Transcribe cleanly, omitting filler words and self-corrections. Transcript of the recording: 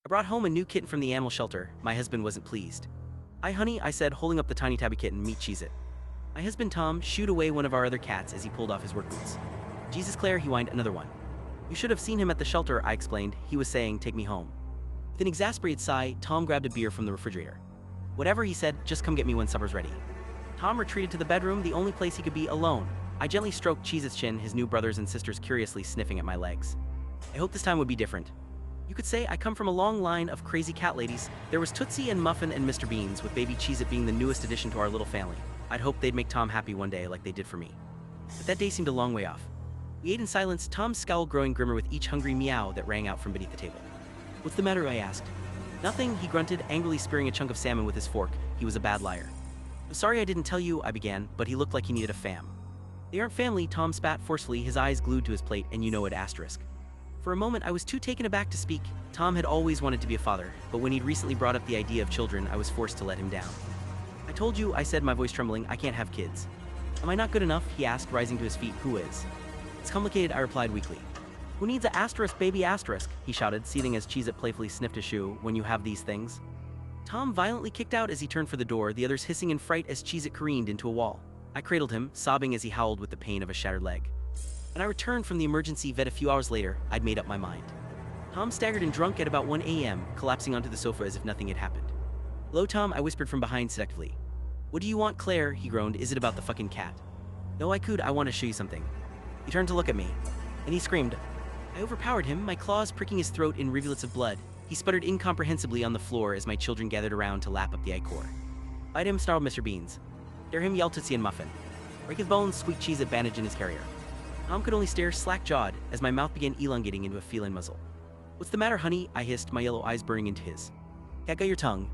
I brought home a new kitten from the animal shelter. My husband wasn't pleased. "Hi, honey," I said, holding up the tiny tabby kitten. "Meet Cheez-It." My husband Tom shooed away one of our other cats as he pulled off his work boots. "Jesus, Claire," he whined, "another one." "You should have seen him at the shelter," I explained. "He was saying, 'Take me home.'" With an exasperated sigh, Tom grabbed a beer from the refrigerator. "Whatever," he said, "just come get me when supper's ready." Tom retreated to the bedroom, the only place he could be alone. I gently stroked Cheez-It's chin, his new brothers and sisters curiously sniffing at my legs. I hoped this time would be different. You could say I come from a long line of crazy cat ladies. There was Tootsie and Muffin and Mr. Beans, with baby Cheez-It being the newest addition to our little family. I'd hoped they'd make Tom happy one day like they did for me. But that day seemed a long way off. We ate in silence, Tom's scowl growing grimmer with each hungry meow that rang out from beneath the table. "What's the matter?" I asked. "Nothing," he grunted, angrily spearing a chunk of salmon with his fork. He was a bad liar. "I'm sorry I didn't tell you," I began, but he looked like he needed a fam. "They aren't family," Tom spat forcefully, his eyes glued to his plate, "and you know it, asterisk." For a moment, I was too taken aback to speak. Tom had always wanted to be a father, but when he'd recently brought up the idea of children, I was forced to let him down. "I told you," I said, my voice trembling, "I can't have kids." "Am I not good enough?" he asked, rising to his feet. "Who is?" "It's complicated," I replied weakly. "Who needs a asterisk baby asterisk?" he shouted, seething as Cheez-It playfully sniffed a shoe. "When you have these things?" Tom violently kicked out as he turned for the door, the others hissing in fright as Cheez-It careened into a wall. I cradled him, sobbing as he howled with the pain of a shattered leg. When I returned from the emergency vet a few hours later, I'd made up my mind. Tom staggered and drunk at about 1 a.m., collapsing onto the sofa as if nothing had happened. "Hello, Tom," I whispered from behind seductively. "What do you want, Claire?" he groaned. "Is it about the fucking cat?" "No, I want to show you something." He turned to look at me, and he screamed. I overpowered him, my claws pricking his throat in rivulets of blood. He sputtered incomprehensibly on the floor as my children gathered around to lap up the ichor. "Bite him," snarled Mr. Beans. "Dare him," yelled Tootsie and Muffin. "Break his bones," squeaked Cheez-It, bandaged in his carrier. Tom could only stare slack-jawed as my mouth began elongating into a feline muzzle. "What's the matter, honey?" I hissed, my yellow eyes burning into his. "Cat got your tongue."